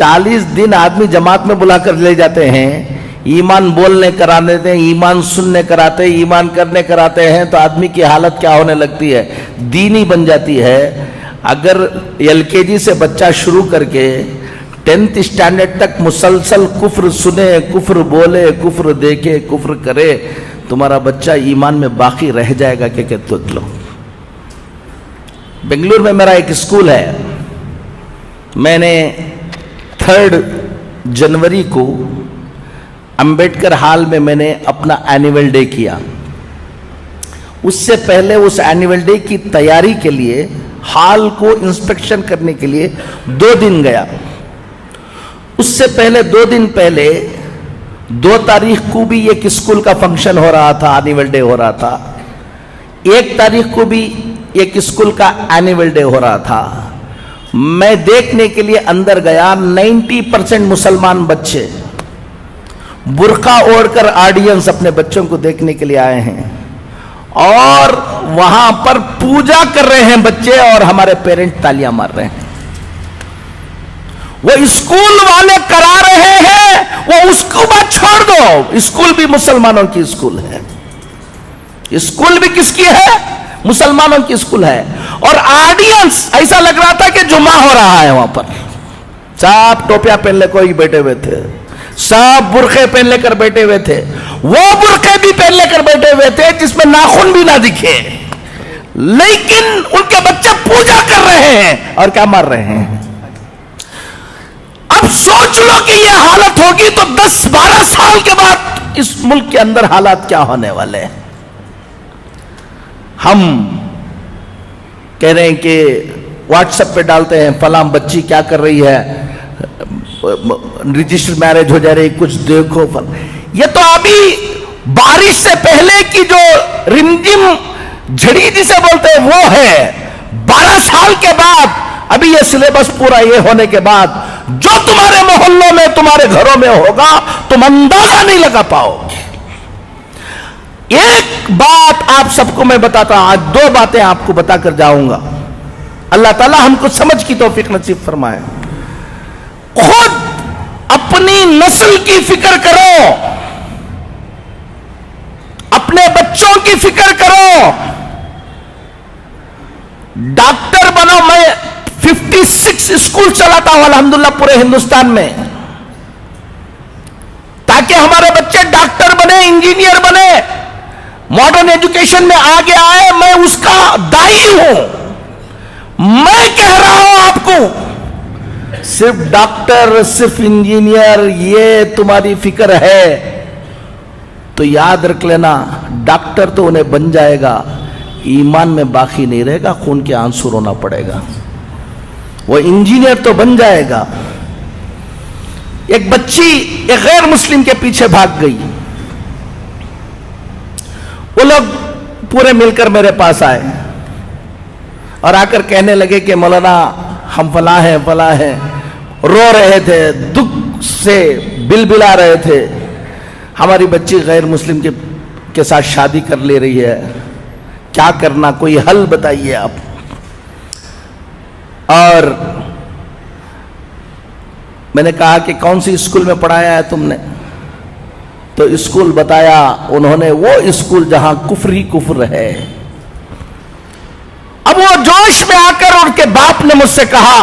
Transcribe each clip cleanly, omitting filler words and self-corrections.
40 दिन आदमी जमात में बुला कर ले जाते हैं, ईमान बोलने करा देते हैं, ईमान सुनने कराते हैं, ईमान करने कराते हैं, तो आदमी की हालत क्या होने लगती है, दीनी बन जाती है। अगर LKG से बच्चा शुरू करके 10th स्टैंडर्ड तक मुसलसल कुफ्र सुने, कुफ्र बोले, कुफ्र देखे, कुफ्र करे, तुम्हारा बच्चा ईमान में बाकी रह जाएगा क्या कहते हो? बेंगलुरु में मेरा एक स्कूल है, मैंने 3 जनवरी को अंबेडकर हॉल में मैंने अपना एनुअल डे किया। उससे पहले उस एनुअल डे की तैयारी के लिए हॉल को इंस्पेक्शन करने के लिए 2 दिन गया। उससे पहले 2 दिन पहले 2 तारीख को भी एक स्कूल का फंक्शन हो रहा था, एनुअल डे हो रहा था। 1 तारीख को भी एक स्कूल का एनुअल डे हो रहा था। मैं देखने के लिए अंदर गया, 90% मुसलमान बच्चे बुर्का ओढ़कर ऑडियंस अपने बच्चों को देखने के लिए आए हैं, और वहां पर पूजा कर रहे हैं बच्चे, और हमारे पेरेंट तालियां मार रहे हैं। वो स्कूल वाले करा रहे हैं, वो उसको बात छोड़ दो, स्कूल भी मुसलमानों की स्कूल है। स्कूल भी किसकी है? मुसलमानों की स्कूल है। और ऑडियंस ऐसा लग रहा था कि जुमा हो रहा है वहां पर। सब टोपियां पहन ले कोई बैठे हुए थे, सब बुरखे पहन लेकर बैठे हुए थे। वो बुरखे भी पहन लेकर बैठे हुए थे जिसमें नाखून भी ना दिखे, लेकिन उनके बच्चे पूजा कर रहे हैं और क्या मार रहे हैं। अब सोच लो कि ये हालत होगी तो 10-12 साल के बाद इस मुल्क के अंदर हालात क्या होने वाले हैं। हम कह रहे हैं कि व्हाट्सएप पे डालते हैं, फलां बच्ची क्या कर रही है, रजिस्टर मैरिज हो जा रही, कुछ देखो। ये तो अभी बारिश से पहले की जो रिमझिम झड़ी जिसे बोलते हैं वो है। 12 साल के बाद अभी ये सिलेबस पूरा ये होने के बाद जो तुम्हारे मोहल्लों में, तुम्हारे घरों में होगा, तुम अंदाजा नहीं लगा पाओगे। एक बात आप सबको मैं बताता हूं, आज 2 बातें आपको बताकर जाऊंगा। अल्लाह ताला हमको समझ की तौफीक नसीब फरमाए। खुद अपनी नस्ल की फिक्र करो, अपने बच्चों की फिक्र करो, डॉक्टर बनो। मैं 56 स्कूल चलाता हूं अल्हम्दुलिल्लाह पूरे हिंदुस्तान में, ताकि हमारे बच्चे डॉक्टर बने, इंजीनियर बने, मॉडर्न एजुकेशन में आगे आए। मैं उसका दाई हूं। मैं कह रहा हूं आपको, सिर्फ डॉक्टर, सिर्फ इंजीनियर ये तुम्हारी फिक्र है तो याद रख लेना, डॉक्टर तो उन्हें बन जाएगा, ईमान में बाकी नहीं रहेगा, खून के आंसू रोना पड़ेगा। वो इंजीनियर तो बन जाएगा। एक बच्ची एक गैर मुस्लिम के पीछे भाग गई। वो लोग पूरे मिलकर मेरे पास आए और आकर कहने लगे कि मौलाना हम फला हैं, फला हैं। रो रहे थे, दुख से बिलबिला रहे थे। हमारी बच्ची गैर मुस्लिम के साथ शादी कर ले रही है, क्या करना, कोई हल बताइए आप। और मैंने कहा कि कौन सी स्कूल में पढ़ाया है तुमने? तो स्कूल बताया उन्होंने, वो स्कूल जहां कुफ्र ही कुफ्र है। अब वो जोश में आकर उनके बाप ने मुझसे कहा,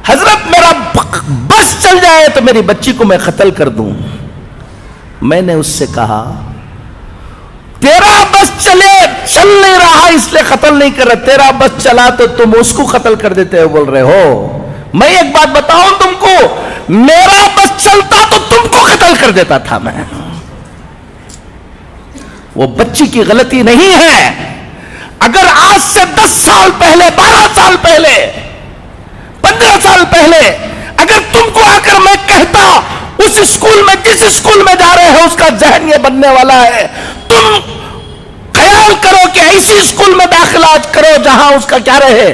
हजरत मेरा बस चल जाए तो मेरी बच्ची को मैं कत्ल कर दूं। मैंने उससे कहा, तेरा बस चल नहीं रहा इसलिए कत्ल नहीं कर रहे, तेरा बस चला तो तुम उसको कत्ल कर देते हो बोल रहे हो। मैं एक बात बताऊं तुमको, मेरा बस चलता तो तुमको कत्ल कर देता था मैं। वो बच्ची की गलती नहीं है। अगर आज से 10 साल पहले, 12 साल पहले, 15 साल पहले अगर तुमको आकर मैं कहता उस स्कूल में, जिस स्कूल में जा रहे हो उसका जहन ये बनने वाला है, तुम ख्याल करो कि ऐसी स्कूल में दाखिला करो जहां उसका क्या रहे,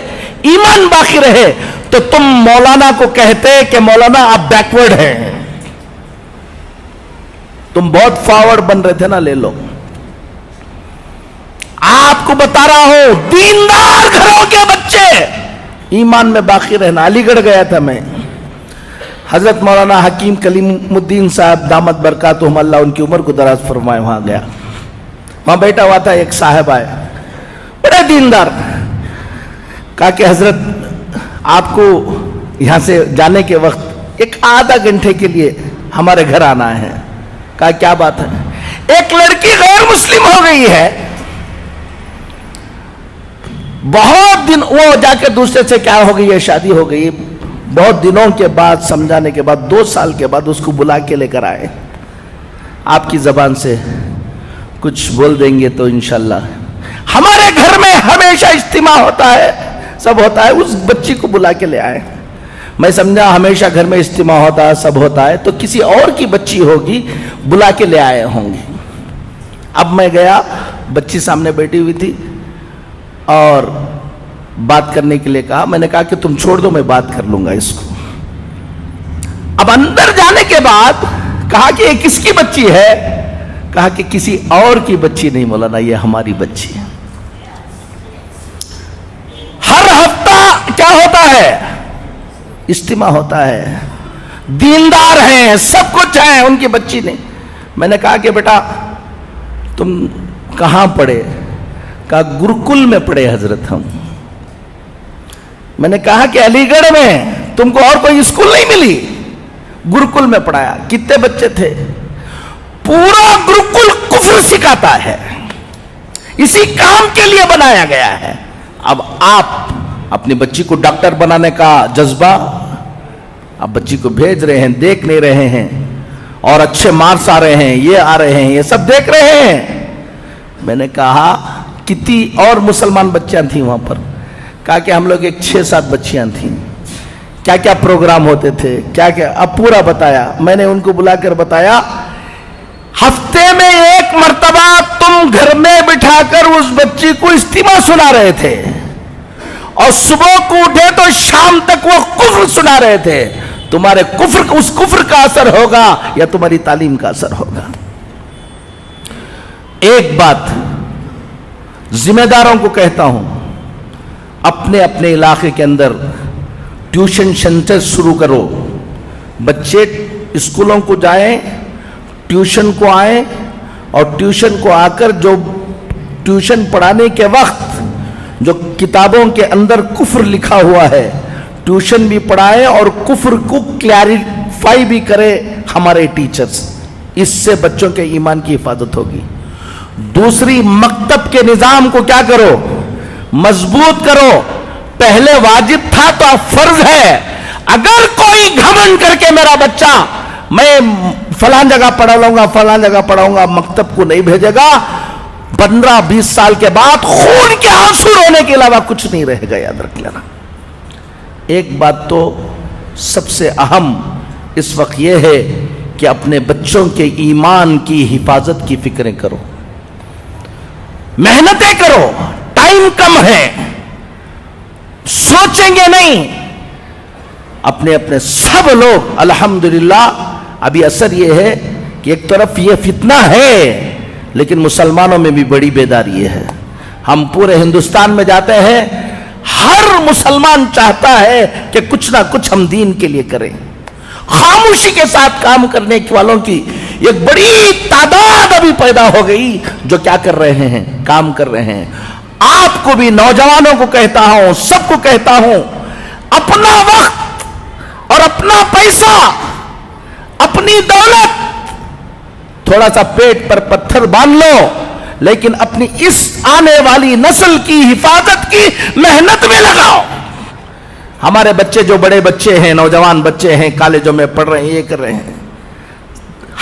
ईमान बाकी रहे, तो तुम मौलाना को कहते कि मौलाना आप बैकवर्ड हैं। तुम बहुत फॉरवर्ड बन रहे थे ना, ले लो। आपको बता रहा हूं, दीनदार घरों के बच्चे ईमान में बाकी रहना। अलीगढ़ गया था मैं, حضرت مولانا حکیم کلیمالدین صاحب دامت برکاتہم اللہ ان کی عمر کو دراز فرمائے، وہاں گیا، وہاں بیٹھا ہوا تھا، ایک صاحب آئے بڑے دیندار، کہا کہ حضرت آپ کو یہاں سے جانے کے وقت ایک آدھا گھنٹے کے لیے ہمارے گھر آنا ہے۔ کہا کیا بات ہے؟ ایک لڑکی غیر مسلم ہو گئی ہے، بہت دن، وہ جا کے دوسرے سے کیا ہو گئی ہے، شادی ہو گئی، بہت دنوں کے بعد سمجھانے کے بعد 2 سال کے بعد اس کو بلا کے لے کر آئے، آپ کی زبان سے کچھ بول دیں گے تو انشاءاللہ۔ ہمارے گھر میں ہمیشہ اجتماع ہوتا ہے، سب ہوتا ہے، اس بچی کو بلا کے لے آئے۔ میں سمجھا ہمیشہ گھر میں اجتماع ہوتا ہے، سب ہوتا ہے، تو کسی اور کی بچی ہوگی، بلا کے لے آئے ہوں گے۔ اب میں گیا، بچی سامنے بیٹھی ہوئی تھی اور بات کرنے کے لیے کہا، میں نے کہا کہ تم چھوڑ دو، میں بات کر لوں گا اس کو۔ اب اندر جانے کے بعد کہا کہ یہ کس کی بچی ہے؟ کہا کہ کسی اور کی بچی نہیں مولانا، یہ ہماری بچی ہے۔ ہر ہفتہ کیا ہوتا ہے؟ اجتماع ہوتا ہے، دیندار ہیں، سب کچھ ہیں، ان کی بچی نہیں۔ میں نے کہا کہ بیٹا تم کہاں پڑھے؟ کہا گرکل میں پڑھے حضرت ہم۔ میں نے کہا کہ علی گڑھ میں تم کو اور کوئی اسکول نہیں ملی؟ گرکل میں پڑھایا۔ کتنے بچے تھے؟ پورا گرکل کفر سکھاتا ہے، اسی کام کے لیے بنایا گیا ہے۔ اب آپ اپنی بچی کو ڈاکٹر بنانے کا جذبہ، آپ بچی کو بھیج رہے ہیں، دیکھ نہیں رہے ہیں، اور اچھے مارکس آ رہے ہیں، یہ آ رہے ہیں، یہ سب دیکھ رہے ہیں۔ میں نے کہا کتنی اور مسلمان بچیاں تھیں وہاں پر؟ کہا کہ ہم لوگ ایک 6-7 بچیاں تھیں۔ کیا کیا پروگرام ہوتے تھے، کیا کیا، اب پورا بتایا۔ میں نے ان کو بلا کر بتایا، ہفتے میں 1 مرتبہ تم گھر میں بٹھا کر اس بچی کو اجتماع سنا رہے تھے، اور صبح کو اٹھے تو شام تک وہ کفر سنا رہے تھے۔ تمہارے کفر، اس کفر کا اثر ہوگا یا تمہاری تعلیم کا اثر ہوگا؟ ایک بات ذمہ داروں کو کہتا ہوں، اپنے اپنے علاقے کے اندر ٹیوشن سینٹر شروع کرو۔ بچے اسکولوں کو جائیں، ٹیوشن کو آئیں، اور ٹیوشن کو آ کر جو ٹیوشن پڑھانے کے وقت جو کتابوں کے اندر کفر لکھا ہوا ہے، ٹیوشن بھی پڑھائیں اور کفر کو کلیریفائی بھی کرے ہمارے ٹیچرز۔ اس سے بچوں کے ایمان کی حفاظت ہوگی۔ دوسری، مکتب کے نظام کو کیا کرو؟ مضبوط کرو۔ پہلے واجب تھا تو اب فرض ہے۔ اگر کوئی گھمنڈ کر کے میرا بچہ میں فلان جگہ پڑھا لوں گا، فلان جگہ پڑھاؤں گا، مکتب کو نہیں بھیجے گا، 15-20 سال کے بعد خون کے آنسو رونے کے علاوہ کچھ نہیں رہے گا، یاد رکھ لینا۔ ایک بات تو سب سے اہم اس وقت یہ ہے کہ اپنے بچوں کے ایمان کی حفاظت کی فکریں کرو، محنتیں کرو۔ ٹائم کم ہے، سوچیں گے نہیں۔ اپنے اپنے سب لوگ الحمدللہ، ابھی اثر یہ ہے کہ ایک طرف یہ فتنہ ہے، لیکن مسلمانوں میں بھی بڑی بیداری ہے۔ ہم پورے ہندوستان میں جاتے ہیں، ہر مسلمان چاہتا ہے کہ کچھ نہ کچھ ہم دین کے لیے کریں۔ خاموشی کے ساتھ کام کرنے والوں کی ایک بڑی تعداد ابھی پیدا ہو گئی، جو کیا کر رہے ہیں؟ کام کر رہے ہیں۔ آپ کو بھی، نوجوانوں کو کہتا ہوں، سب کو کہتا ہوں، اپنا وقت اور اپنا پیسہ، اپنی دولت، تھوڑا سا پیٹ پر پتھر باندھ لو، لیکن اپنی اس آنے والی نسل کی حفاظت کی محنت میں لگاؤ۔ ہمارے بچے جو بڑے بچے ہیں، نوجوان بچے ہیں، کالجوں میں پڑھ رہے ہیں، یہ کر رہے ہیں،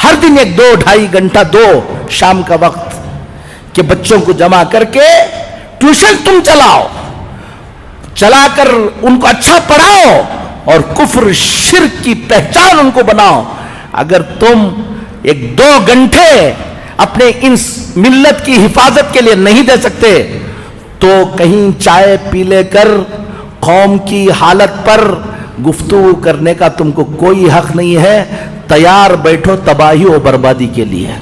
ہر دن 1-2-2.5 گھنٹہ دو شام کا وقت کہ بچوں کو جمع کر کے ٹیوشن تم چلاؤ، چلا کر ان کو اچھا پڑھاؤ اور کفر شرک کی پہچان ان کو بناؤ۔ اگر تم 1-2 گھنٹے اپنے ان ملت کی حفاظت کے لیے نہیں دے سکتے تو کہیں چائے پی لے کر قوم کی حالت پر گفتگو کرنے کا تم کو کوئی حق نہیں ہے۔ تیار بیٹھو تباہی و بربادی کے لیے۔